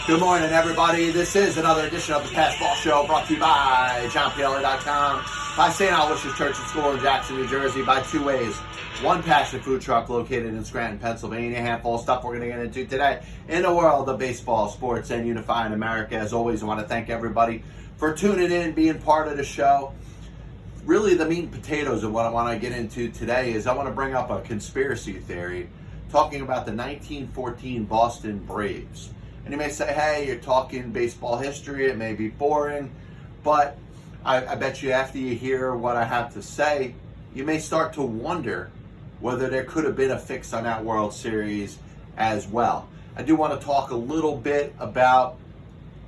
Good morning, everybody. This is another edition of the Passball Show brought to you by JohnPLA.com, by St. Aloysius Church and School in Jackson, New Jersey, by Two Ways, one passion food truck located in Scranton, Pennsylvania. A handful of stuff we're going to get into today in the world of baseball, sports, and unifying America. As always, I want to thank everybody for tuning in, being part of the show. Really, the meat and potatoes of what I want to get into today is I want to bring up a conspiracy theory talking about the 1914 Boston Braves. And you may say, hey, you're talking baseball history, it may be boring, but I bet you after you hear what I have to say, you may start to wonder whether there could have been a fix on that World Series as well. I do want to talk a little bit about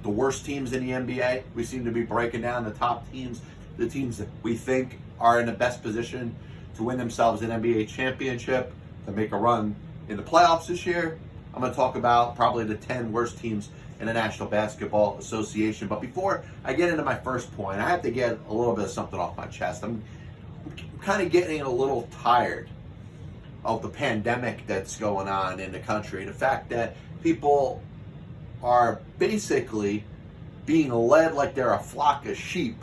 the worst teams in the NBA. We seem to be breaking down the top teams, the teams that we think are in the best position to win themselves an NBA championship, to make a run in the playoffs this year. I'm going to talk about probably the 10 worst teams in the National Basketball Association. But before I get into my first point, I have to get a little bit of something off my chest. I'm kind of getting a little tired of the pandemic that's going on in the country. The fact that people are basically being led like they're a flock of sheep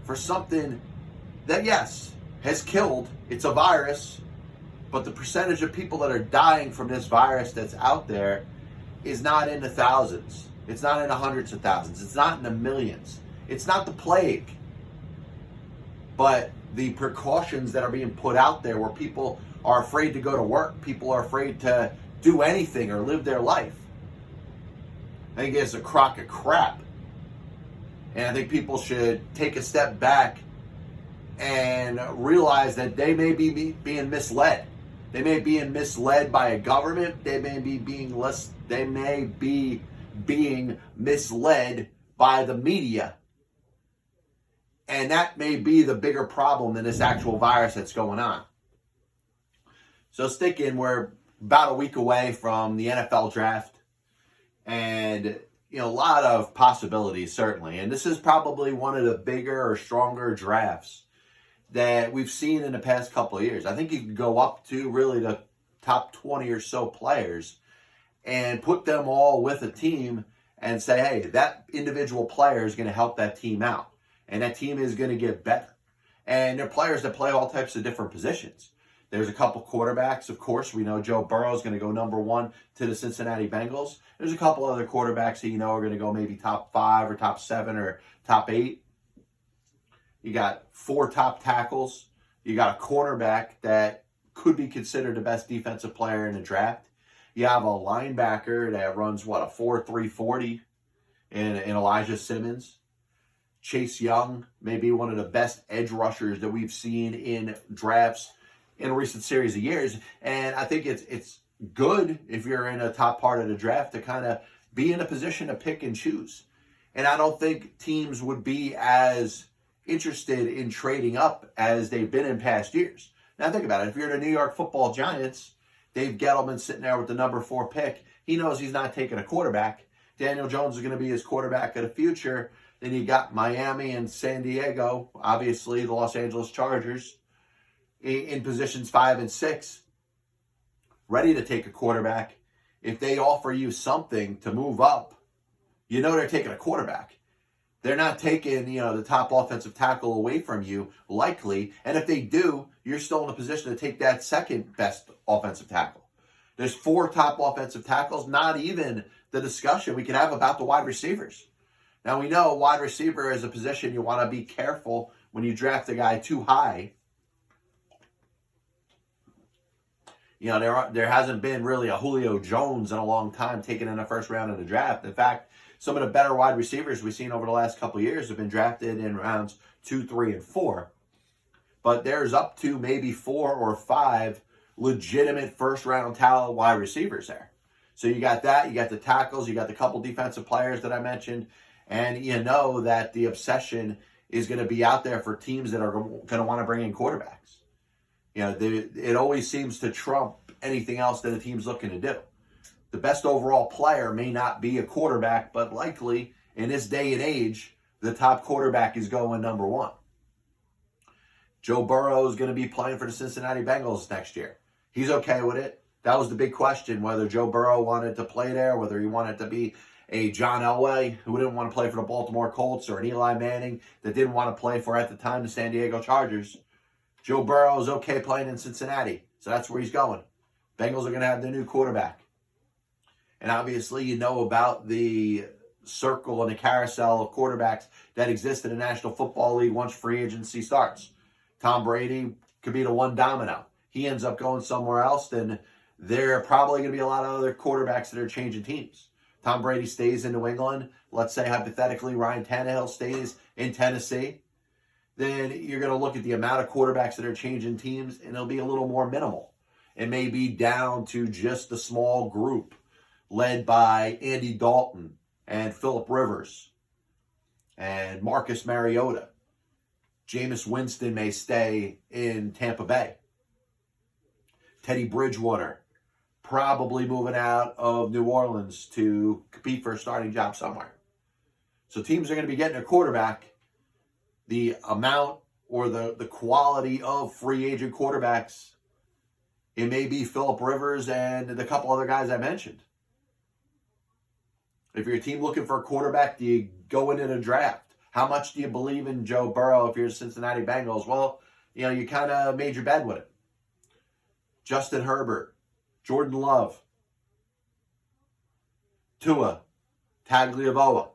for something that, yes, has killed. It's a virus. But the percentage of people that are dying from this virus that's out there is not in the thousands. It's not in the hundreds of thousands. It's not in the millions. It's not the plague. But the precautions that are being put out there where people are afraid to go to work, people are afraid to do anything or live their life, I think it's a crock of crap. And I think people should take a step back and realize that they may be being misled. They may be being misled by a government. They may be being misled by the media. And that may be the bigger problem than this actual virus that's going on. So sticking, we're about a week away from the NFL draft. And, a lot of possibilities, certainly. And this is probably one of the bigger or stronger drafts that we've seen in the past couple of years. I think you can go up to really the top 20 or so players and put them all with a team and say, hey, that individual player is going to help that team out. And that team is going to get better. And they're players that play all types of different positions. There's a couple quarterbacks, of course. We know Joe Burrow is going to go number one to the Cincinnati Bengals. There's a couple other quarterbacks that are going to go maybe top 5 or top 7 or top 8. You got 4 top tackles. You got a cornerback that could be considered the best defensive player in the draft. You have a linebacker that runs, a 4.3 40 in Elijah Simmons. Chase Young may be one of the best edge rushers that we've seen in drafts in a recent series of years. And I think it's good if you're in a top part of the draft to kind of be in a position to pick and choose. And I don't think teams would be as interested in trading up as they've been in past years. Now think about it. If you're the New York Football Giants, Dave Gettleman sitting there with the number 4 pick. He knows he's not taking a quarterback. Daniel Jones is going to be his quarterback of the future. Then you got Miami and San Diego, obviously the Los Angeles Chargers, in positions 5 and 6, ready to take a quarterback. If they offer you something to move up, they're taking a quarterback. They're not taking, the top offensive tackle away from you, likely. And if they do, you're still in a position to take that second best offensive tackle. There's 4 top offensive tackles, not even the discussion we can have about the wide receivers. Now, we know wide receiver is a position you want to be careful when you draft a guy too high. There hasn't been really a Julio Jones in a long time taken in the first round of the draft. In fact, some of the better wide receivers we've seen over the last couple of years have been drafted in rounds 2, 3, and 4. But there's up to maybe 4 or 5 legitimate first-round talent wide receivers there. So you got that, you got the tackles, you got the couple defensive players that I mentioned, and that the obsession is going to be out there for teams that are going to want to bring in quarterbacks. It always seems to trump anything else that a team's looking to do. The best overall player may not be a quarterback, but likely in this day and age, the top quarterback is going number 1. Joe Burrow is going to be playing for the Cincinnati Bengals next year. He's okay with it. That was the big question, whether Joe Burrow wanted to play there, whether he wanted to be a John Elway who didn't want to play for the Baltimore Colts, or an Eli Manning that didn't want to play for, at the time, the San Diego Chargers. Joe Burrow is okay playing in Cincinnati, so that's where he's going. Bengals are going to have their new quarterback. And obviously, you know about the circle and the carousel of quarterbacks that exist in the National Football League once free agency starts. Tom Brady could be the one domino. He ends up going somewhere else, then there are probably going to be a lot of other quarterbacks that are changing teams. Tom Brady stays in New England. Let's say, hypothetically, Ryan Tannehill stays in Tennessee. Then you're going to look at the amount of quarterbacks that are changing teams, and it'll be a little more minimal. It may be down to just a small group led by Andy Dalton and Phillip Rivers and Marcus Mariota. Jameis Winston may stay in Tampa Bay. Teddy Bridgewater probably moving out of New Orleans to compete for a starting job somewhere. So teams are going to be getting a quarterback. The amount or the quality of free agent quarterbacks, it may be Phillip Rivers and the couple other guys I mentioned. If you're a team looking for a quarterback, do you go into the draft? How much do you believe in Joe Burrow if you're the Cincinnati Bengals? Well, you kind of made your bed with it. Justin Herbert, Jordan Love, Tua Tagovailoa.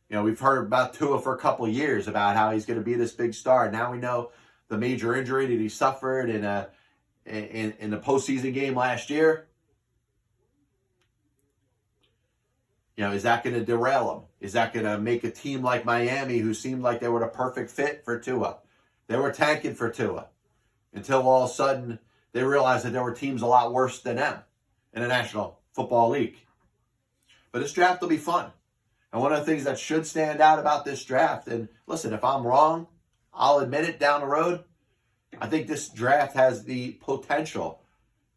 We've heard about Tua for a couple of years about how he's going to be this big star. Now we know the major injury that he suffered in the postseason game last year. Is that going to derail him? Is that going to make a team like Miami, who seemed like they were the perfect fit for Tua? They were tanking for Tua until all of a sudden they realized that there were teams a lot worse than them in the National Football League. But this draft will be fun. And one of the things that should stand out about this draft, and listen, if I'm wrong, I'll admit it down the road. I think this draft has the potential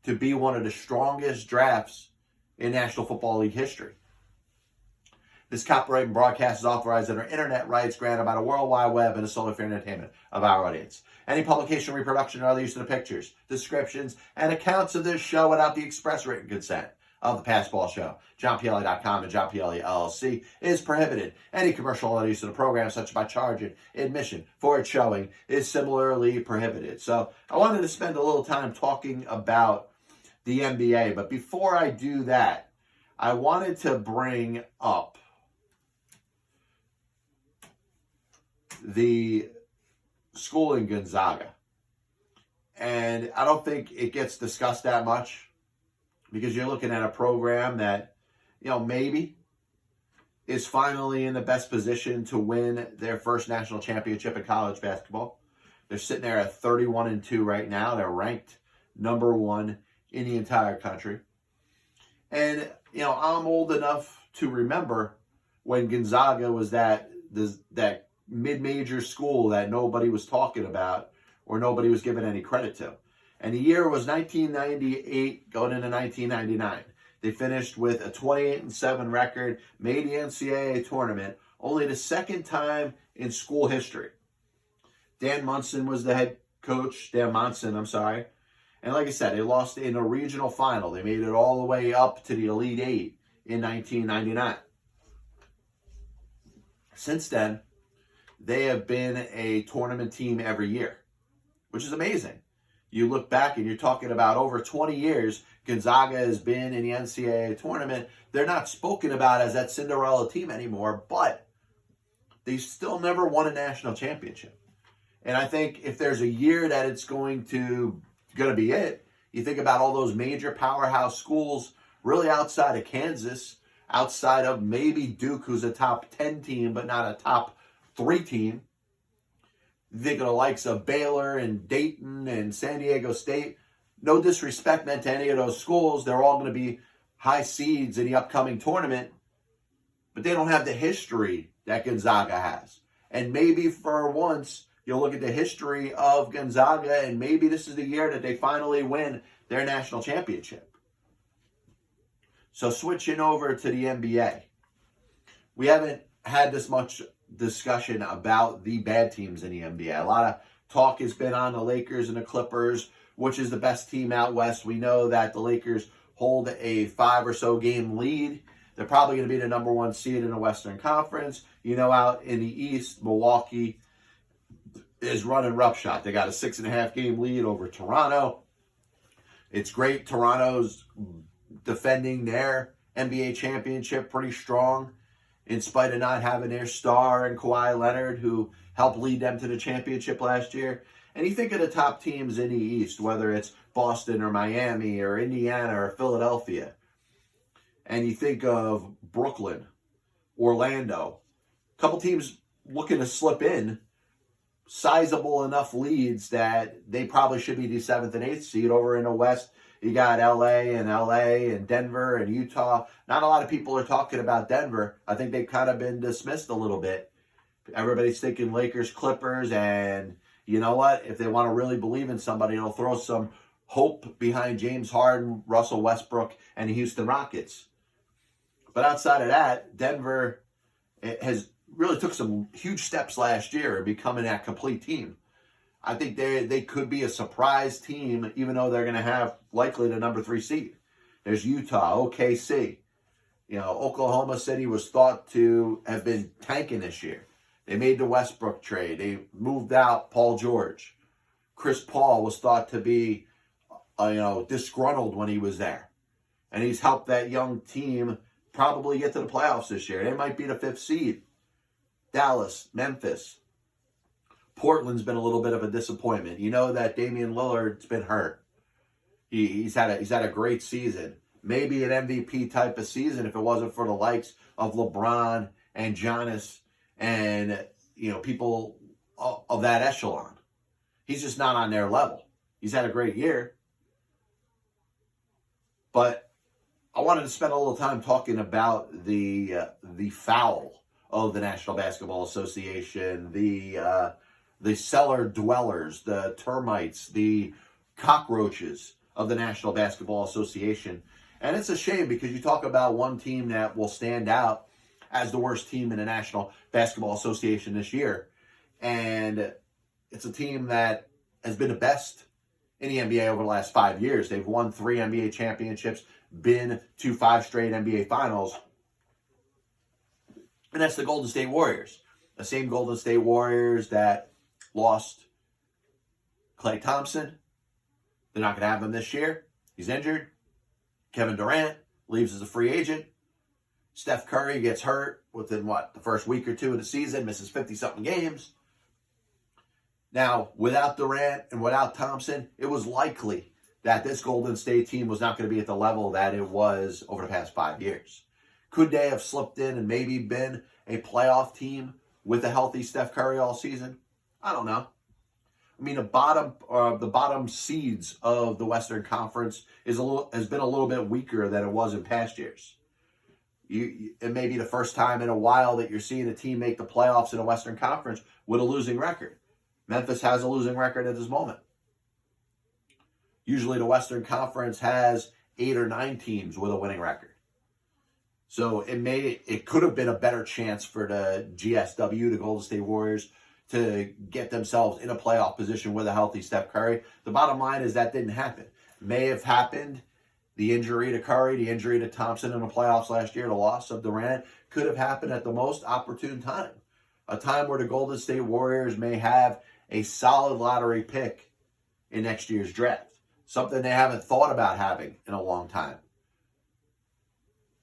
to be one of the strongest drafts in National Football League history. This copyright and broadcast is authorized under internet rights granted by the World Wide Web and the solely for entertainment of our audience. Any publication, reproduction, or other use of the pictures, descriptions, and accounts of this show without the express written consent of the Passball Show, JohnPielli.com and John Pielli LLC, is prohibited. Any commercial or use of the program, such as by charging admission for its showing, is similarly prohibited. So I wanted to spend a little time talking about the NBA, but before I do that, I wanted to bring up the school in Gonzaga. And I don't think it gets discussed that much, because you're looking at a program that, maybe is finally in the best position to win their first national championship in college basketball. They're sitting there at 31-2 right now. They're ranked number one in the entire country. And, I'm old enough to remember when Gonzaga was that mid-major school that nobody was talking about or nobody was giving any credit to. And the year was 1998 going into 1999. They finished with a 28-7 record, made the NCAA tournament, only the second time in school history. Dan Monson was the head coach. Dan Monson, I'm sorry. And like I said, they lost in a regional final. They made it all the way up to the Elite Eight in 1999. Since then, they have been a tournament team every year, which is amazing. You look back and you're talking about over 20 years, Gonzaga has been in the NCAA tournament. They're not spoken about as that Cinderella team anymore, but they still never won a national championship. And I think if there's a year that it's going to be it, you think about all those major powerhouse schools, really outside of Kansas, outside of maybe Duke, who's a top 10 team, but not a top 3 team. Think of the likes of Baylor and Dayton and San Diego State. No disrespect meant to any of those schools. They're all going to be high seeds in the upcoming tournament, but they don't have the history that Gonzaga has. And maybe for once, you'll look at the history of Gonzaga, and maybe this is the year that they finally win their national championship. So switching over to the NBA, we haven't had this much discussion about the bad teams in the NBA. A lot of talk has been on the Lakers and the Clippers, which is the best team out west. We know that the Lakers hold a 5 or so game lead They're probably going to be the number one seed in the Western Conference. Out in the East, Milwaukee is running roughshod. They got a 6.5 game lead over Toronto. It's great. Toronto's defending their NBA championship pretty strong in spite of not having their star and Kawhi Leonard, who helped lead them to the championship last year. And you think of the top teams in the East, whether it's Boston or Miami or Indiana or Philadelphia, and you think of Brooklyn, Orlando, a couple teams looking to slip in, sizable enough leads that they probably should be the 7th and 8th seed. Over in the West, you got LA and Denver and Utah. Not a lot of people are talking about Denver. I think they've kind of been dismissed a little bit. Everybody's thinking Lakers, Clippers, and you know what? If they want to really believe in somebody, they'll throw some hope behind James Harden, Russell Westbrook, and the Houston Rockets. But outside of that, Denver has really took some huge steps last year in becoming that complete team. I think they could be a surprise team, even though they're going to have likely the number 3 seed. There's Utah, OKC. Oklahoma City was thought to have been tanking this year. They made the Westbrook trade. They moved out Paul George. Chris Paul was thought to be, disgruntled when he was there. And he's helped that young team probably get to the playoffs this year. They might be the 5th seed. Dallas, Memphis. Portland's been a little bit of a disappointment. You know that Damian Lillard's been hurt. He's had a great season. Maybe an MVP type of season if it wasn't for the likes of LeBron and Giannis and people of that echelon. He's just not on their level. He's had a great year. But I wanted to spend a little time talking about the foul of the National Basketball Association, the cellar dwellers, the termites, the cockroaches of the National Basketball Association. And it's a shame because you talk about one team that will stand out as the worst team in the National Basketball Association this year. And it's a team that has been the best in the NBA over the last 5 years. They've won 3 NBA championships, been to 5 straight NBA finals. And that's the Golden State Warriors. The same Golden State Warriors that lost Klay Thompson. They're not going to have him this year. He's injured. Kevin Durant leaves as a free agent. Steph Curry gets hurt within the first week or two of the season, misses 50-something games. Now, without Durant and without Thompson, it was likely that this Golden State team was not going to be at the level that it was over the past 5 years. Could they have slipped in and maybe been a playoff team with a healthy Steph Curry all season? I don't know. I mean, the bottom seeds of the Western Conference has been a little bit weaker than it was in past years. It may be the first time in a while that you're seeing a team make the playoffs in a Western Conference with a losing record. Memphis has a losing record at this moment. Usually the Western Conference has 8 or 9 teams with a winning record. So it could have been a better chance for the GSW, the Golden State Warriors, to get themselves in a playoff position with a healthy Steph Curry. The bottom line is that didn't happen. May have happened. The injury to Curry, the injury to Thompson in the playoffs last year, the loss of Durant, could have happened at the most opportune time. A time where the Golden State Warriors may have a solid lottery pick in next year's draft. Something they haven't thought about having in a long time.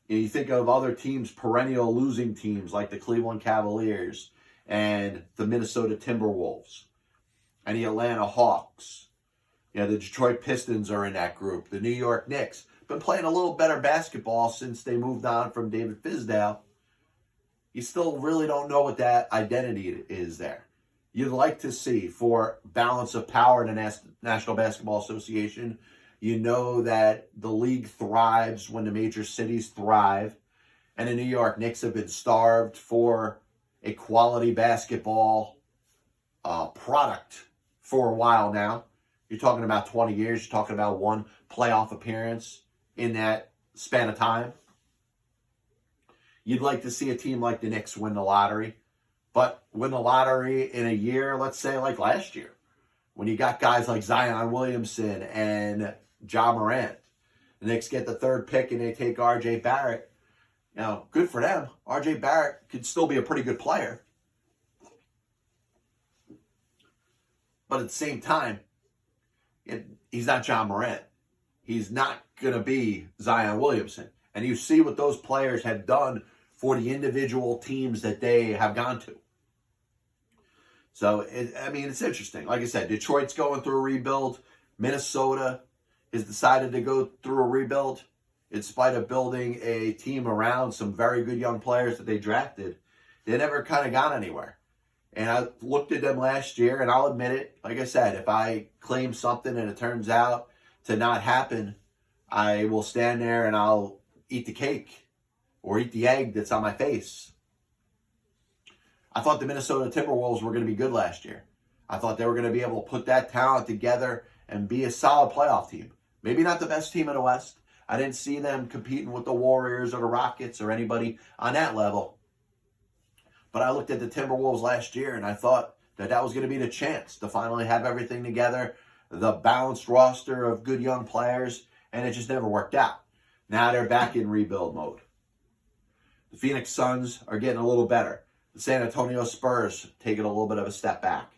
You think of other teams, perennial losing teams like the Cleveland Cavaliers and the Minnesota Timberwolves and the Atlanta Hawks. The Detroit Pistons are in that group. The New York Knicks been playing a little better basketball since they moved on from David Fizdale. You still really don't know what that identity is there. You'd like to see, for balance of power in the National Basketball Association, you know that the league thrives when the major cities thrive. And the New York Knicks have been starved for a quality basketball product for a while now. You're talking about 20 years. You're talking about one playoff appearance in that span of time. You'd like to see a team like the Knicks win the lottery. But win the lottery in a year, let's say like last year, when you got guys like Zion Williamson and Ja Morant. The Knicks get the 3rd pick and they take R.J. Barrett. Now, good for them. R.J. Barrett could still be a pretty good player. But at the same time, he's not John Morant. He's not going to be Zion Williamson. And you see what those players have done for the individual teams that they have gone to. So, it's interesting. Like I said, Detroit's going through a rebuild. Minnesota has decided to go through a rebuild in spite of building a team around some very good young players that they drafted. They never kind of got anywhere. And I looked at them last year, and I'll admit it, like I said, if I claim something and it turns out to not happen, I will stand there and I'll eat the cake or eat the egg that's on my face. I thought the Minnesota Timberwolves were going to be good last year. I thought they were going to be able to put that talent together and be a solid playoff team. Maybe not the best team in the West. I didn't see them competing with the Warriors or the Rockets or anybody on that level. But I looked at the Timberwolves last year and I thought that was going to be the chance to finally have everything together, the balanced roster of good young players, and it just never worked out. Now they're back in rebuild mode. The Phoenix Suns are getting a little better. The San Antonio Spurs taking a little bit of a step back.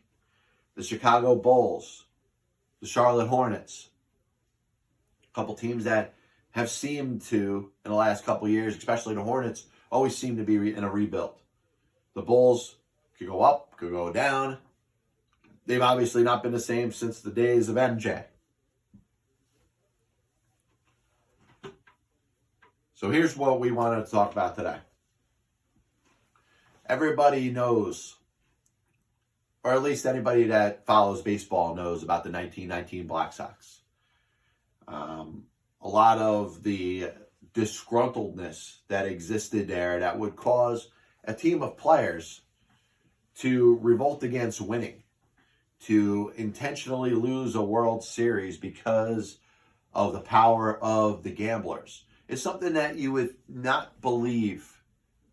The Chicago Bulls, the Charlotte Hornets, a couple teams that have seemed to, in the last couple of years, especially the Hornets, always seem to be in a rebuild. The Bulls could go up, could go down. They've obviously not been the same since the days of MJ. So here's what we wanted to talk about today. Everybody knows, or at least anybody that follows baseball knows about the 1919 Black Sox. A lot of the disgruntledness that existed there that would cause a team of players to revolt against winning, to intentionally lose a World Series because of the power of the gamblers. It's something that you would not believe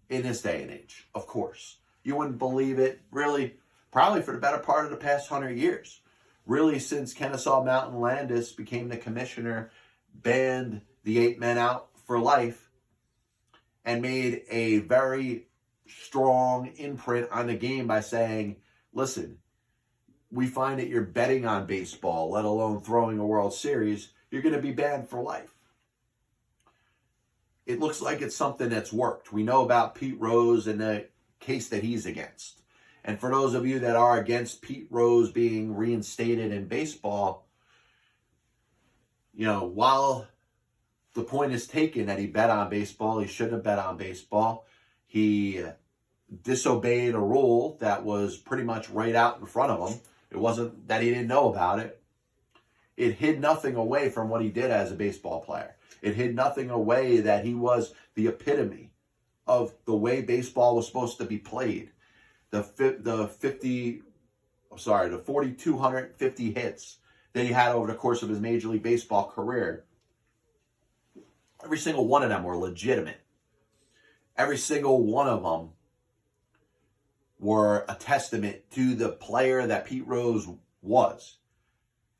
in this day and age, of course. You wouldn't believe it really, probably for the better part of the past 100 years. Really, since Kennesaw Mountain Landis became the commissioner, banned the 8 men out for life, and made a very strong imprint on the game by saying, listen, we find that you're betting on baseball, let alone throwing a World Series, you're going to be banned for life. It looks like it's something that's worked. We know about Pete Rose and the case that he's against. And for those of you that are against Pete Rose being reinstated in baseball, while the point is taken that he bet on baseball, he shouldn't have bet on baseball. He disobeyed a rule that was pretty much right out in front of him. It wasn't that he didn't know about it. It hid nothing away from what he did as a baseball player. It hid nothing away that he was the epitome of the way baseball was supposed to be played. The 4,250 hits that he had over the course of his Major League Baseball career. Every single one of them were legitimate. Every single one of them were a testament to the player that Pete Rose was.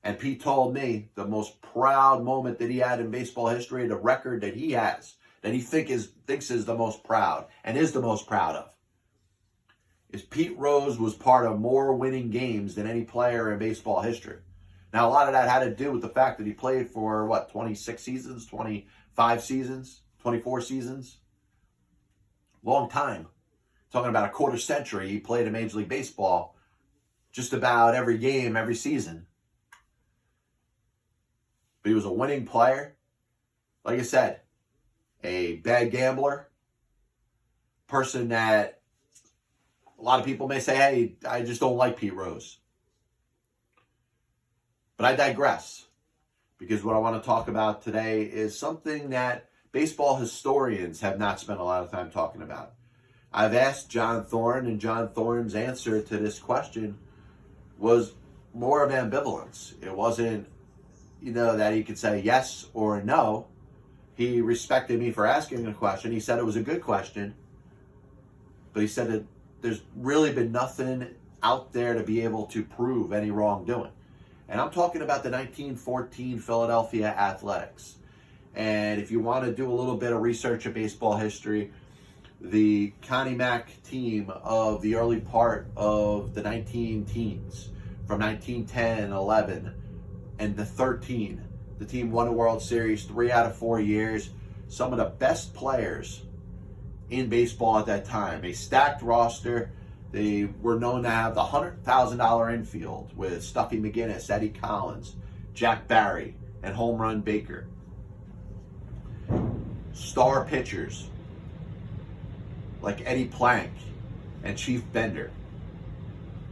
And Pete told me the most proud moment that he had in baseball history, the record that he has, that he thinks is the most proud and is the most proud of, is Pete Rose was part of more winning games than any player in baseball history. Now, a lot of that had to do with the fact that he played for, 26 seasons, 25 seasons, 24 seasons? Long time. Talking about a quarter century, he played in Major League Baseball just about every game, every season. But he was a winning player. Like I said, a bad gambler. Person that a lot of people may say, hey, I just don't like Pete Rose. But I digress, because what I want to talk about today is something that baseball historians have not spent a lot of time talking about. I've asked John Thorne, and John Thorne's answer to this question was more of ambivalence. It wasn't, that he could say yes or no. He respected me for asking a question. He said it was a good question, but he said that there's really been nothing out there to be able to prove any wrongdoing. And I'm talking about the 1914 Philadelphia Athletics. And if you want to do a little bit of research of baseball history, the Connie Mack team of the early part of the 19 teens, from 1910, 11, and the 13, the team won a World Series 3 out of 4 years. Some of the best players in baseball at that time. A stacked roster. They were known to have the $100,000 infield with Stuffy McGinnis, Eddie Collins, Jack Barry, and Home Run Baker. Star pitchers like Eddie Plank and Chief Bender,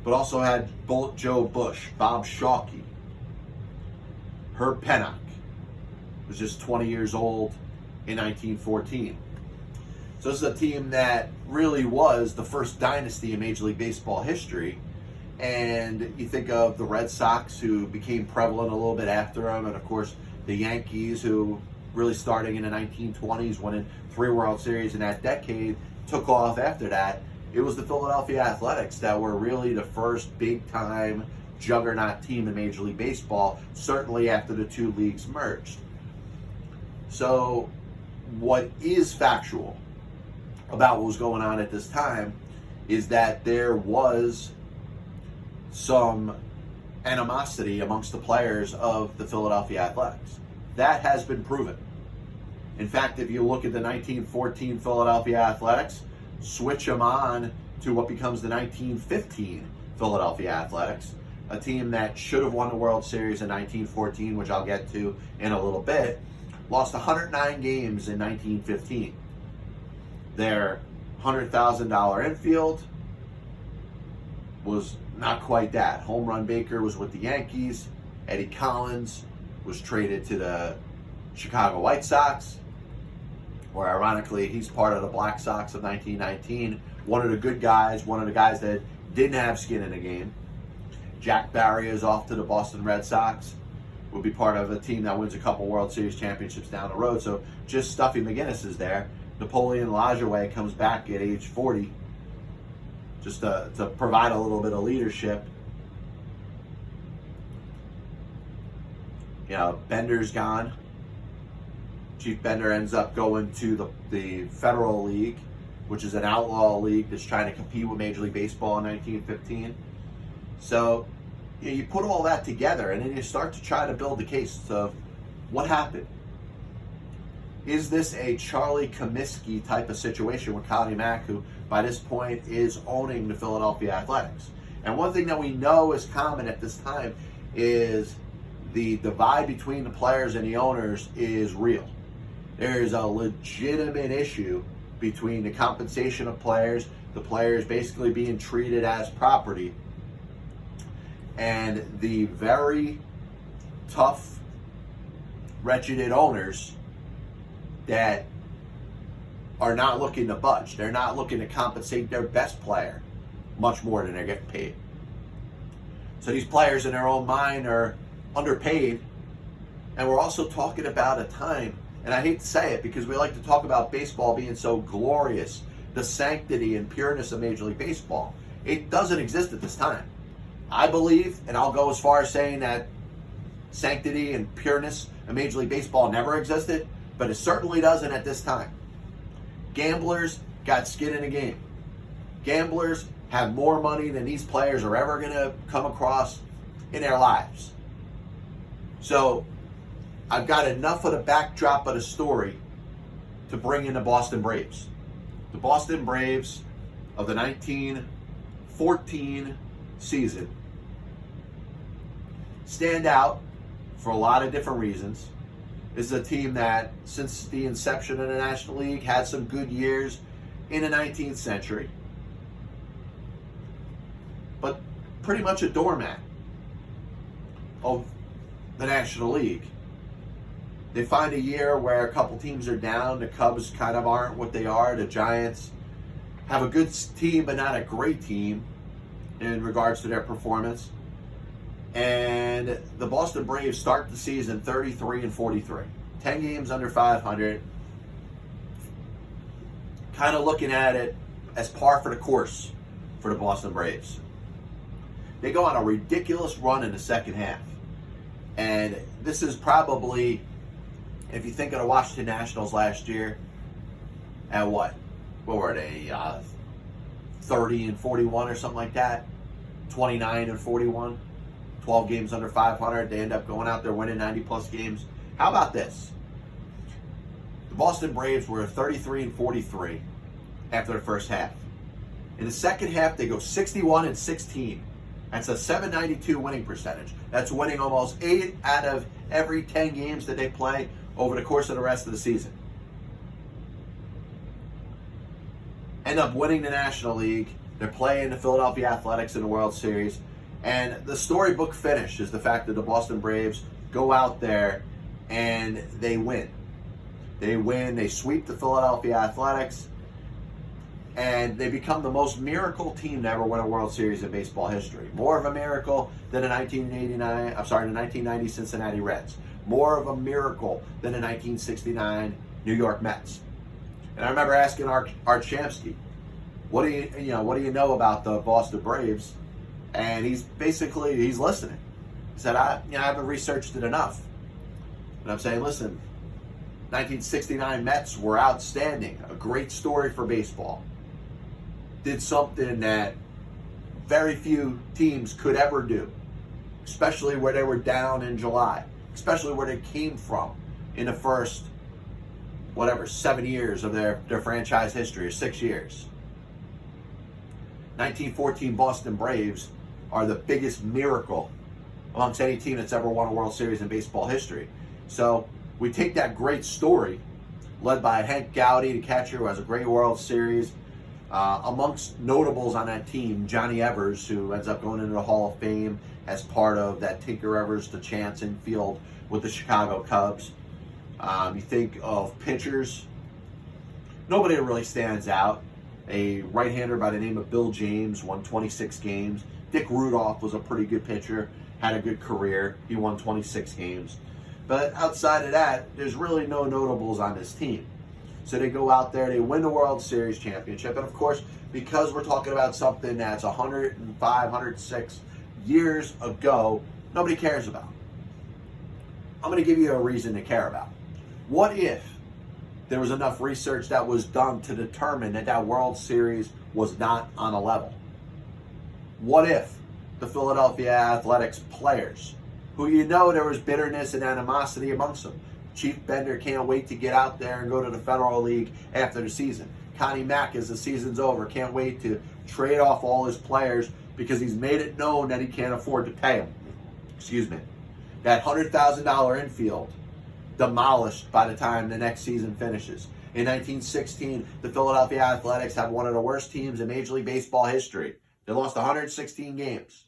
but also had Joe Bush, Bob Shalke, Herb Pennock, was just 20 years old in 1914. So this is a team that really was the first dynasty in Major League Baseball history. And you think of the Red Sox, who became prevalent a little bit after them, and of course the Yankees, who really starting in the 1920s, winning 3 World Series in that decade, took off after that. It was the Philadelphia Athletics that were really the first big-time juggernaut team in Major League Baseball, certainly after the 2 leagues merged. So what is factual about what was going on at this time is that there was some animosity amongst the players of the Philadelphia Athletics. That has been proven. In fact, if you look at the 1914 Philadelphia Athletics, switch them on to what becomes the 1915 Philadelphia Athletics, a team that should have won the World Series in 1914, which I'll get to in a little bit, lost 109 games in 1915. Their $100,000 infield was not quite that. Home Run Baker was with the Yankees. Eddie Collins was traded to the Chicago White Sox, where ironically he's part of the Black Sox of 1919. One of the good guys, one of the guys that didn't have skin in the game. Jack Barry is off to the Boston Red Sox. Will be part of a team that wins a couple World Series championships down the road. So just Stuffy McGinnis is there. Napoleon Lajoie comes back at age 40 just to provide a little bit of leadership. You know, Bender's gone. Chief Bender ends up going to the Federal League, which is an outlaw league that's trying to compete with Major League Baseball in 1915. So you put all that together and then you start to try to build the case of what happened. Is this a Charlie Comiskey type of situation with Connie Mack, who by this point is owning the Philadelphia Athletics? And one thing that we know is common at this time is the divide between the players and the owners is real. There's a legitimate issue between the compensation of players, the players basically being treated as property, and the very tough, wretched owners that are not looking to budge. They're not looking to compensate their best player much more than they're getting paid. So these players in their own mind are underpaid. And we're also talking about a time, and I hate to say it because we like to talk about baseball being so glorious, the sanctity and pureness of Major League Baseball. It doesn't exist at this time. I believe, and I'll go as far as saying that sanctity and pureness of Major League Baseball never existed, but it certainly doesn't at this time. Gamblers got skin in the game. Gamblers have more money than these players are ever going to come across in their lives. So I've got enough of the backdrop of the story to bring in the Boston Braves. The Boston Braves of the 1914 season stand out for a lot of different reasons. This is a team that, since the inception of the National League, had some good years in the 19th century, but pretty much a doormat of the National League. They find a year where a couple teams are down. The Cubs kind of aren't what they are. The Giants have a good team, but not a great team in regards to their performance. And the Boston Braves start the season 33-43. 10 games under 500. Kind of looking at it as par for the course for the Boston Braves. They go on a ridiculous run in the second half. And this is probably If you think of the Washington Nationals last year, at what were they? 30-41 or something like that. 29-41. 12 games under 500. They end up going out there winning 90-plus games. How about this? The Boston Braves were 33-43 after the first half. In the second half, they go 61-16. That's a 792 winning percentage. That's winning almost 8 out of every 10 games that they play over the course of the rest of the season. End up winning the National League. They're playing the Philadelphia Athletics in the World Series. And the storybook finish is the fact that the Boston Braves go out there and they win. They win. They sweep the Philadelphia Athletics. And they become the most miracle team to ever win a World Series in baseball history. More of a miracle than the 1990 Cincinnati Reds. More of a miracle than the 1969 New York Mets. And I remember asking Art Shamsky, what do you know about the Boston Braves? And he's listening. He said, I haven't researched it enough. And I'm saying, listen, 1969 Mets were outstanding. A great story for baseball. Did something that very few teams could ever do, especially where they were down in July, especially where they came from in the first, 7 years of their franchise history, or 6 years. 1914 Boston Braves are the biggest miracle amongst any team that's ever won a World Series in baseball history. So we take that great story, led by Hank Gowdy, the catcher, who has a great World Series. Amongst notables on that team, Johnny Evers, who ends up going into the Hall of Fame as part of that Tinker Evers to Chance infield with the Chicago Cubs. You think of pitchers, nobody really stands out. A right-hander by the name of Bill James won 26 games. Dick Rudolph was a pretty good pitcher, had a good career. He won 26 games. But outside of that, there's really no notables on this team. So they go out there, they win the World Series championship. And of course, because we're talking about something that's 105, 106 years ago, nobody cares about. I'm going to give you a reason to care about. What if there was enough research that was done to determine that World Series was not on a level? What if the Philadelphia Athletics players, who there was bitterness and animosity amongst them, Chief Bender can't wait to get out there and go to the Federal League after the season. Connie Mack, as the season's over, can't wait to trade off all his players because he's made it known that he can't afford to pay them. That $100,000 infield demolished by the time the next season finishes. In 1916, the Philadelphia Athletics had one of the worst teams in Major League Baseball history. They lost 116 games.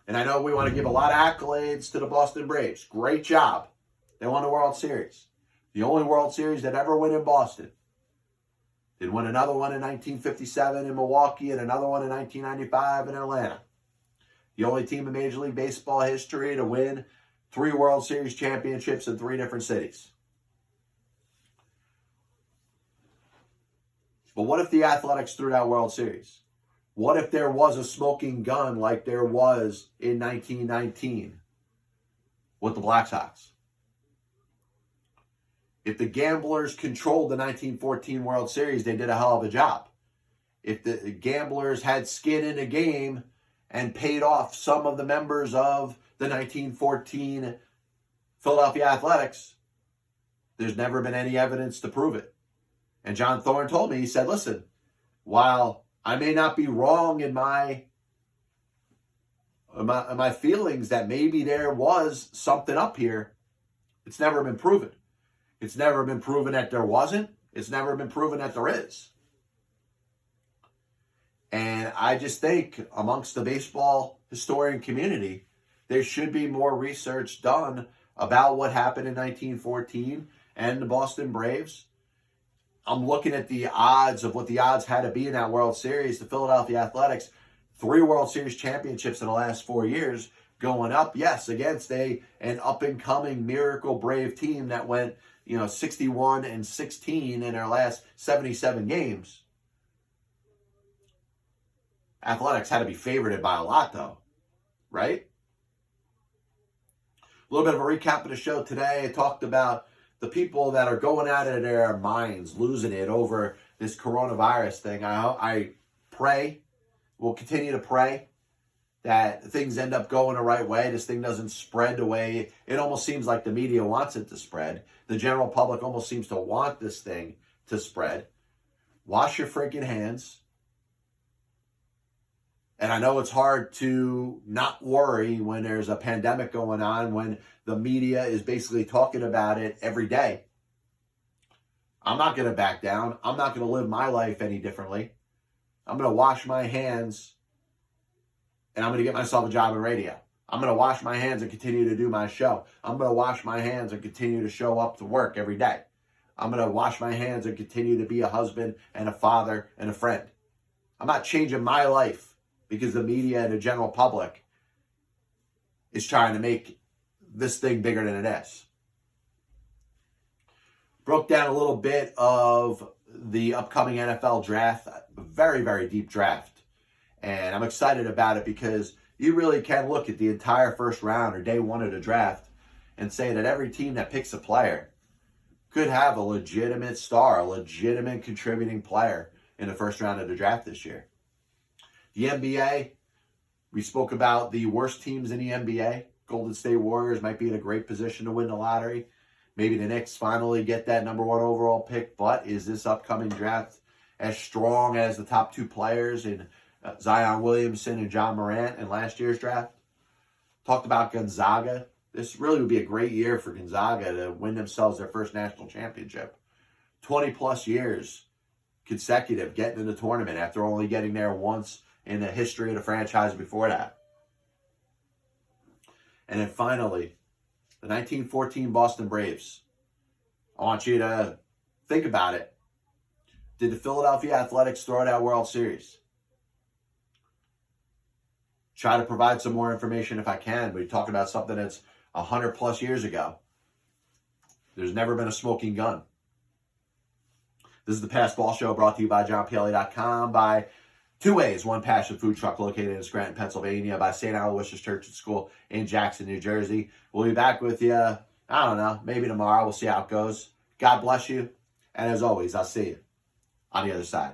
And I know we want to give a lot of accolades to the Boston Braves. Great job. They won the World Series. The only World Series that ever went in Boston. They won another one in 1957 in Milwaukee and another one in 1995 in Atlanta. The only team in Major League Baseball history to win 3 World Series championships in 3 different cities. But what if the Athletics threw that World Series? What if there was a smoking gun like there was in 1919 with the Black Sox? If the Gamblers controlled the 1914 World Series, they did a hell of a job. If the Gamblers had skin in the game and paid off some of the members of the 1914 Philadelphia Athletics, there's never been any evidence to prove it. And John Thorne told me, he said, listen, while I may not be wrong in my feelings that maybe there was something up here, it's never been proven. It's never been proven that there wasn't. It's never been proven that there is. And I just think amongst the baseball historian community, there should be more research done about what happened in 1914 and the Boston Braves. I'm looking at the odds of what the odds had to be in that World Series. The Philadelphia Athletics, 3 World Series championships in the last 4 years, going up, yes, against an up-and-coming Miracle Brave team that went 61-16 in their last 77 games. Athletics had to be favored by a lot, though, right? A little bit of a recap of the show today. I talked about the people that are going out of their minds, losing it over this coronavirus thing. I pray, we'll continue to pray that things end up going the right way. This thing doesn't spread the way it almost seems like the media wants it to spread. The general public almost seems to want this thing to spread. Wash your freaking hands. And I know it's hard to not worry when there's a pandemic going on, when the media is basically talking about it every day. I'm not going to back down. I'm not going to live my life any differently. I'm going to wash my hands, and I'm going to get myself a job in radio. I'm going to wash my hands and continue to do my show. I'm going to wash my hands and continue to show up to work every day. I'm going to wash my hands and continue to be a husband and a father and a friend. I'm not changing my life because the media and the general public is trying to make this thing bigger than it is. Broke down a little bit of the upcoming NFL draft. A very, very deep draft. And I'm excited about it because you really can look at the entire first round or day one of the draft and say that every team that picks a player could have a legitimate star, a legitimate contributing player in the first round of the draft this year. The NBA, we spoke about the worst teams in the NBA. Golden State Warriors might be in a great position to win the lottery. Maybe the Knicks finally get that number one overall pick. But is this upcoming draft as strong as the top two players in Zion Williamson and John Morant in last year's draft? Talked about Gonzaga. This really would be a great year for Gonzaga to win themselves their first national championship. 20 plus years consecutive getting in the tournament after only getting there once in the history of the franchise before that. And then finally, the 1914 Boston Braves. I want you to think about it. Did the Philadelphia Athletics throw that World Series? Try to provide some more information if I can. We're talking about something that's 100 plus years ago. There's never been a smoking gun. This is the Pass Ball Show, brought to you by JohnPLA.com, by Two Ways, One Passion Food Truck located in Scranton, Pennsylvania, by St. Aloysius Church and School in Jackson, New Jersey. We'll be back with you, I don't know, maybe tomorrow. We'll see how it goes. God bless you. And as always, I'll see you on the other side.